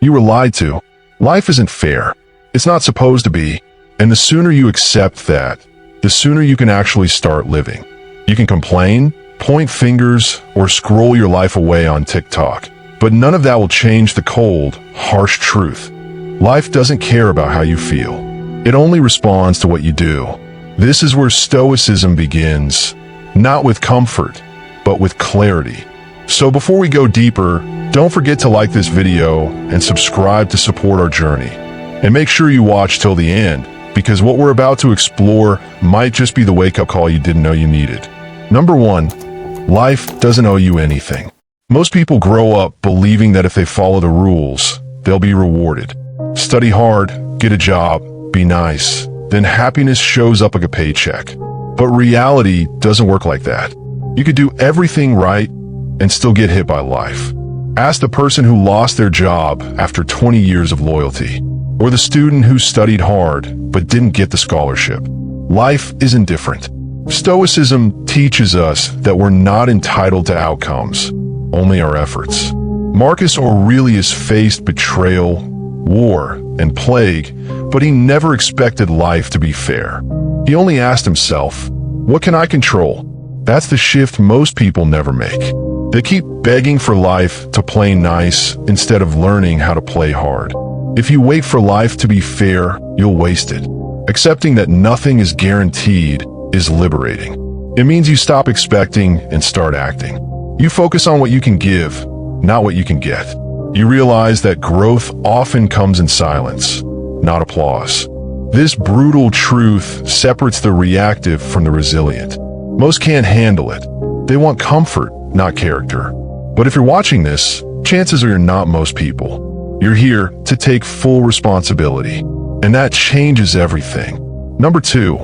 You were lied to. Life isn't fair. It's not supposed to be. And the sooner you accept that, the sooner you can actually start living. You can complain, point fingers, or scroll your life away on TikTok. But none of that will change the cold, harsh truth. Life doesn't care about how you feel. It only responds to what you do. This is where Stoicism begins, not with comfort, but with clarity. So before we go deeper, don't forget to like this video and subscribe to support our journey. And make sure you watch till the end, because what we're about to explore might just be the wake-up call you didn't know you needed. Number 1, life doesn't owe you anything. Most people grow up believing that if they follow the rules, they'll be rewarded. Study hard, get a job, be nice, then happiness shows up like a paycheck. But reality doesn't work like that. You could do everything right and still get hit by life. Ask the person who lost their job after 20 years of loyalty, or the student who studied hard but didn't get the scholarship. Life isn't different. Stoicism teaches us that we're not entitled to outcomes, only our efforts. Marcus Aurelius faced betrayal, war, and plague, but he never expected life to be fair. He only asked himself, what can I control? That's the shift most people never make. They keep begging for life to play nice instead of learning how to play hard. If you wait for life to be fair, you'll waste it. Accepting that nothing is guaranteed is liberating. It means you stop expecting and start acting. You focus on what you can give, not what you can get. You realize that growth often comes in silence, not applause. This brutal truth separates the reactive from the resilient. Most can't handle it. They want comfort, not character. But if you're watching this, chances are you're not most people. You're here to take full responsibility, and that changes everything. Number 2,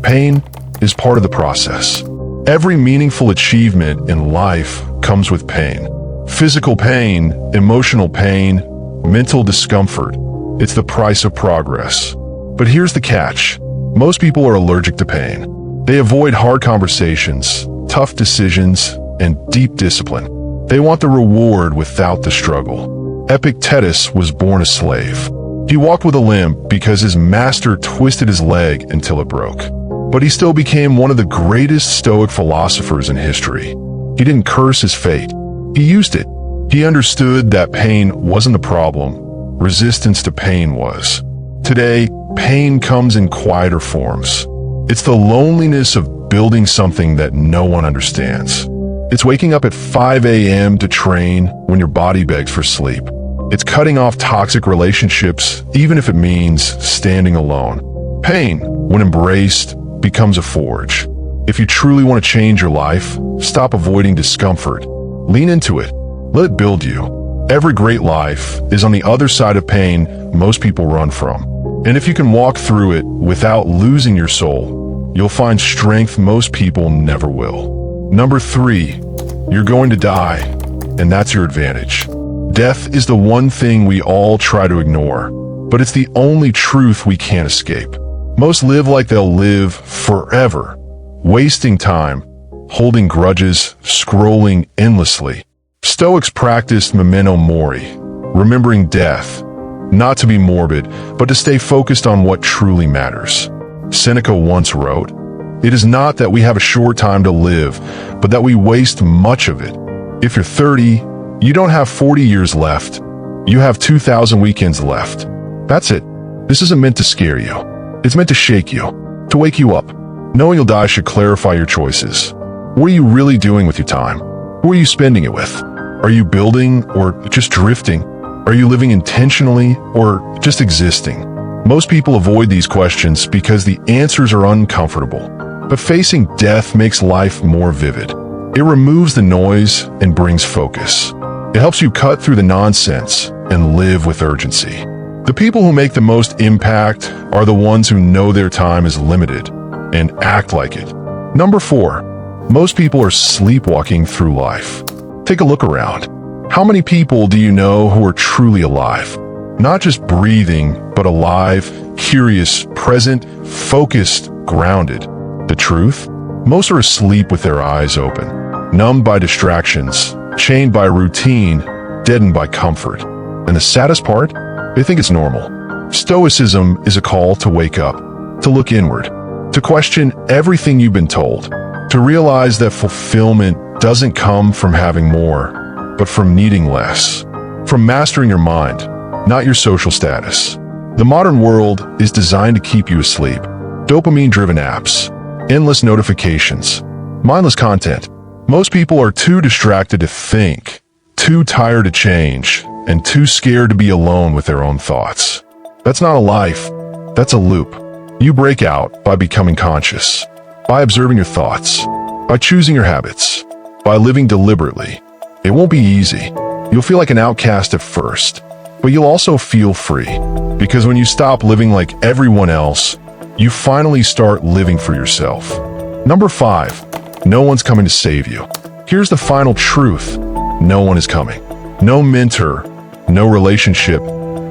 pain is part of the process. Every meaningful achievement in life comes with pain. Physical pain, emotional pain, mental discomfort. It's the price of progress. But here's the catch. Most people are allergic to pain. They avoid hard conversations, tough decisions, and deep discipline. They want the reward without the struggle. Epictetus was born a slave. He walked with a limp because his master twisted his leg until it broke. But he still became one of the greatest Stoic philosophers in history. He didn't curse his fate. He used it. He understood that pain wasn't the problem. Resistance to pain was. Today, pain comes in quieter forms. It's the loneliness of building something that no one understands. It's waking up at 5 a.m. to train when your body begs for sleep. It's cutting off toxic relationships, even if it means standing alone. Pain, when embraced, becomes a forge. If you truly want to change your life, stop avoiding discomfort. Lean into it. Let it build you. Every great life is on the other side of pain most people run from. And if you can walk through it without losing your soul, you'll find strength most people never will. Number 3, you're going to die, and that's your advantage. Death is the one thing we all try to ignore, but it's the only truth we can't escape. Most live like they'll live forever, wasting time, holding grudges, scrolling endlessly. Stoics practiced memento mori, remembering death, not to be morbid, but to stay focused on what truly matters. Seneca once wrote, "It is not that we have a short time to live, but that we waste much of it. If you're 30, you don't have 40 years left. You have 2,000 weekends left." That's it. This isn't meant to scare you. It's meant to shake you, to wake you up. Knowing you'll die should clarify your choices. What are you really doing with your time? Who are you spending it with? Are you building or just drifting? Are you living intentionally or just existing? Most people avoid these questions because the answers are uncomfortable. But facing death makes life more vivid. It removes the noise and brings focus. It helps you cut through the nonsense and live with urgency. The people who make the most impact are the ones who know their time is limited and act like it. Number 4, most people are sleepwalking through life. Take a look around. How many people do you know who are truly alive? Not just breathing, but alive, curious, present, focused, grounded. The truth? Most are asleep with their eyes open, numbed by distractions, chained by routine, deadened by comfort. And the saddest part? They think it's normal. Stoicism is a call to wake up, to look inward, to question everything you've been told, to realize that fulfillment doesn't come from having more, but from needing less, from mastering your mind, not your social status. The modern world is designed to keep you asleep. Dopamine-driven apps, endless notifications, mindless content. Most people are too distracted to think, too tired to change, and too scared to be alone with their own thoughts. That's not a life, that's a loop. You break out by becoming conscious, by observing your thoughts, by choosing your habits, by living deliberately. It won't be easy. You'll feel like an outcast at first, but you'll also feel free. Because when you stop living like everyone else, you finally start living for yourself. Number 5, no one's coming to save you. Here's the final truth. No one is coming. No mentor, no relationship,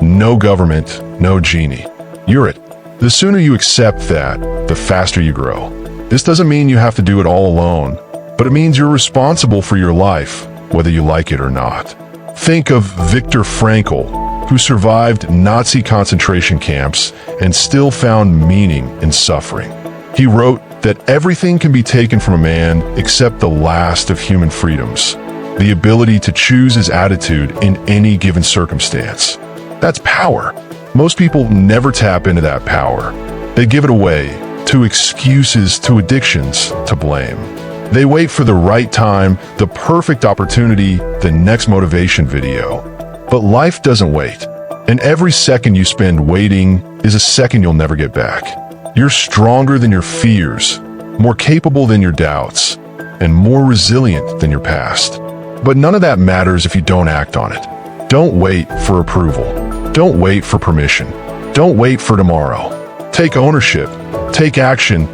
no government, no genie. You're it. The sooner you accept that, the faster you grow. This doesn't mean you have to do it all alone, but it means you're responsible for your life, whether you like it or not. Think of Viktor Frankl, who survived Nazi concentration camps and still found meaning in suffering. He wrote that everything can be taken from a man except the last of human freedoms, the ability to choose his attitude in any given circumstance. That's power. Most people never tap into that power. They give it away to excuses, to addictions, to blame. They wait for the right time, the perfect opportunity, the next motivation video. But life doesn't wait, and every second you spend waiting is a second you'll never get back. You're stronger than your fears, more capable than your doubts, and more resilient than your past. But none of that matters if you don't act on it. Don't wait for approval. Don't wait for permission. Don't wait for tomorrow. Take ownership, take action,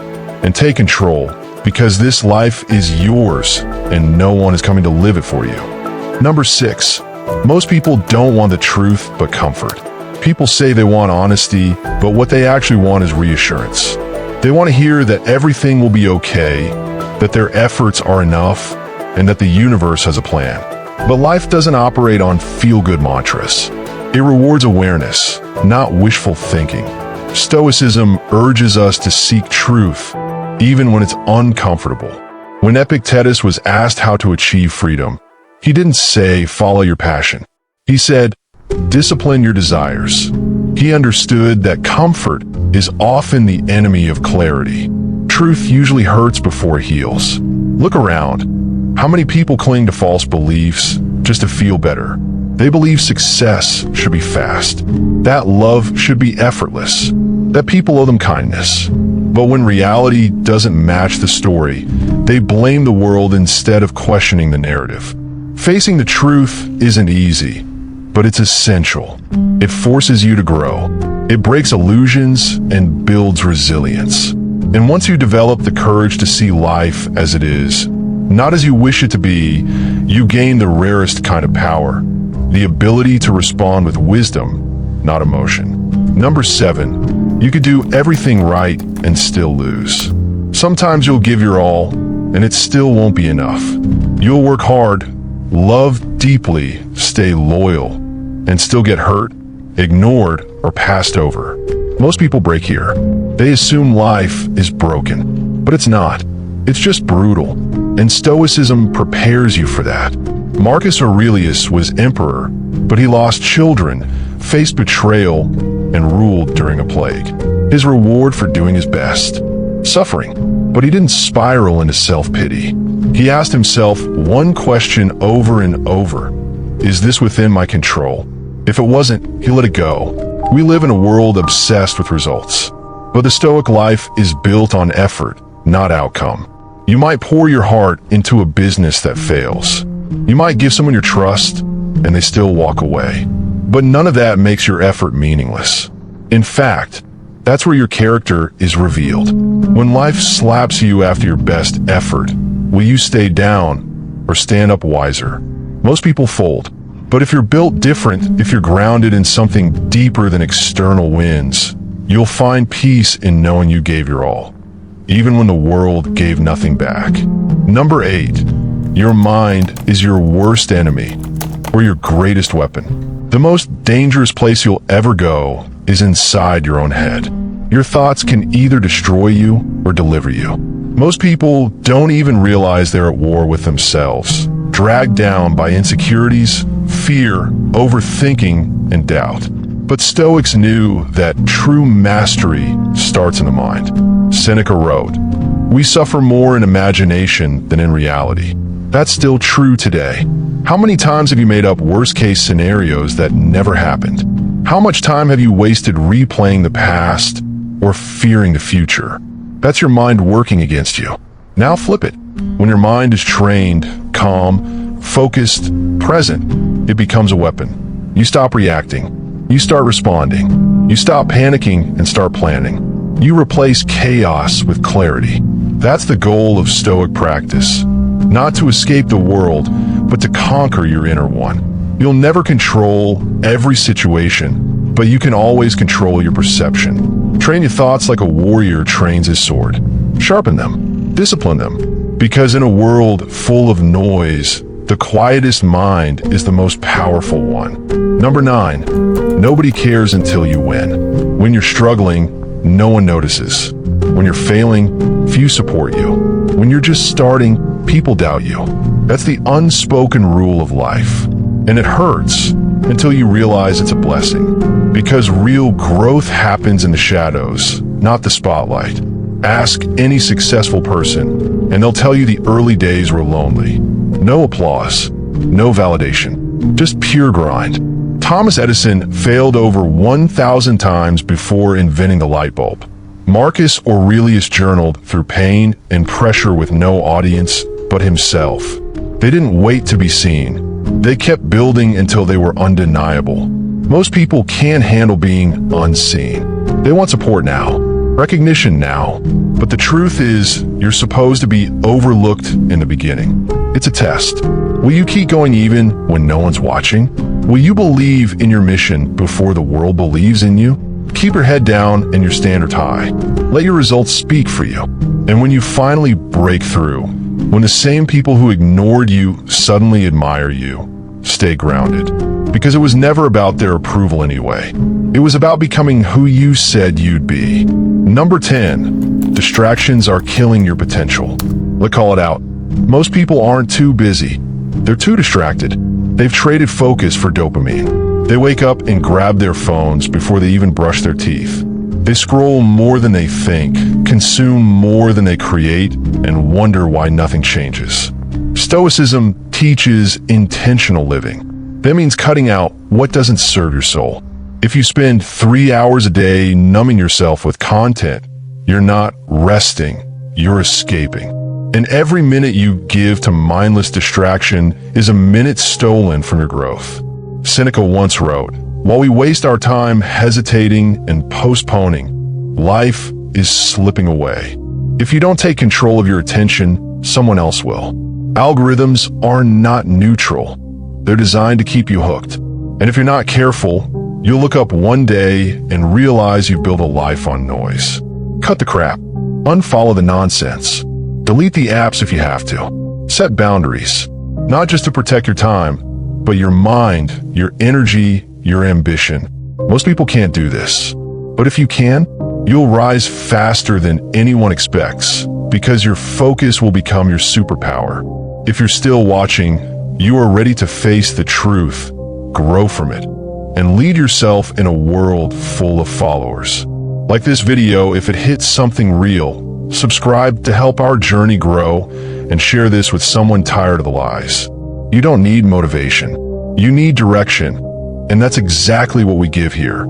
and take control, because this life is yours, and no one is coming to live it for you. Number 6. Most people don't want the truth, but comfort. People say they want honesty, but what they actually want is reassurance. They want to hear that everything will be okay, that their efforts are enough, and that the universe has a plan. But life doesn't operate on feel-good mantras. It rewards awareness, not wishful thinking. Stoicism urges us to seek truth, even when it's uncomfortable. When Epictetus was asked how to achieve freedom, he didn't say, follow your passion. He said, discipline your desires. He understood that comfort is often the enemy of clarity. Truth usually hurts before it heals. Look around. How many people cling to false beliefs just to feel better? They believe success should be fast, that love should be effortless, that people owe them kindness. But when reality doesn't match the story, they blame the world instead of questioning the narrative. Facing the truth isn't easy, but it's essential. It forces you to grow. It breaks illusions and builds resilience. And once you develop the courage to see life as it is, not as you wish it to be, you gain the rarest kind of power, the ability to respond with wisdom, not emotion. Number 7, you could do everything right and still lose. Sometimes you'll give your all, and it still won't be enough. You'll work hard, love deeply, stay loyal, and still get hurt, ignored, or passed over. Most people break here. They assume life is broken, but it's not. It's just brutal, and Stoicism prepares you for that. Marcus Aurelius was emperor, but he lost children, faced betrayal, and ruled during a plague. His reward for doing his best? Suffering. But he didn't spiral into self-pity. He asked himself one question over and over. Is this within my control? If it wasn't, he let it go. We live in a world obsessed with results. But the Stoic life is built on effort, not outcome. You might pour your heart into a business that fails. You might give someone your trust, and they still walk away. But none of that makes your effort meaningless. In fact, that's where your character is revealed. When life slaps you after your best effort, will you stay down or stand up wiser? Most people fold. But if you're built different, if you're grounded in something deeper than external winds, you'll find peace in knowing you gave your all, even when the world gave nothing back. Number 8, your mind is your worst enemy or your greatest weapon. The most dangerous place you'll ever go is inside your own head. Your thoughts can either destroy you or deliver you. Most people don't even realize they're at war with themselves, dragged down by insecurities, fear, overthinking, and doubt. But Stoics knew that true mastery starts in the mind. Seneca wrote, "We suffer more in imagination than in reality." That's still true today. How many times have you made up worst-case scenarios that never happened? How much time have you wasted replaying the past or fearing the future? That's your mind working against you. Now flip it. When your mind is trained, calm, focused, present, it becomes a weapon. You stop reacting. You start responding. You stop panicking and start planning. You replace chaos with clarity. That's the goal of Stoic practice. Not to escape the world, but to conquer your inner one. You'll never control every situation, but you can always control your perception. Train your thoughts like a warrior trains his sword. Sharpen them. Discipline them. Because in a world full of noise, the quietest mind is the most powerful one. Number 9, nobody cares until you win. When you're struggling, no one notices. When you're failing, few support you. When you're just starting, people doubt you. That's the unspoken rule of life. And it hurts until you realize it's a blessing. Because real growth happens in the shadows, not the spotlight. Ask any successful person, and they'll tell you the early days were lonely. No applause, no validation, just pure grind. Thomas Edison failed over 1,000 times before inventing the light bulb. Marcus Aurelius journaled through pain and pressure with no audience but himself. They didn't wait to be seen. They kept building until they were undeniable. Most people can't handle being unseen. They want support now, recognition now. But the truth is, you're supposed to be overlooked in the beginning. It's a test. Will you keep going even when no one's watching? Will you believe in your mission before the world believes in you? Keep your head down and your standards high. Let your results speak for you. And when you finally break through, when the same people who ignored you suddenly admire you, stay grounded. Because it was never about their approval anyway. It was about becoming who you said you'd be. Number 10, distractions are killing your potential. Let's call it out. Most people aren't too busy. They're too distracted. They've traded focus for dopamine. They wake up and grab their phones before they even brush their teeth. They scroll more than they think, consume more than they create, and wonder why nothing changes. Stoicism teaches intentional living. That means cutting out what doesn't serve your soul. If you spend 3 hours a day numbing yourself with content, you're not resting, you're escaping. And every minute you give to mindless distraction is a minute stolen from your growth. Seneca once wrote, "While we waste our time hesitating and postponing, life is slipping away. If you don't take control of your attention, someone else will." Algorithms are not neutral. They're designed to keep you hooked. And if you're not careful, you'll look up one day and realize you've built a life on noise. Cut the crap. Unfollow the nonsense. Delete the apps if you have to. Set boundaries, not just to protect your time, but your mind, your energy, your ambition. Most people can't do this. But if you can, you'll rise faster than anyone expects, because your focus will become your superpower. If you're still watching, you are ready to face the truth, grow from it, and lead yourself in a world full of followers. Like this video, if it hits something real, subscribe to help our journey grow, and share this with someone tired of the lies. You don't need motivation. You need direction, and that's exactly what we give here.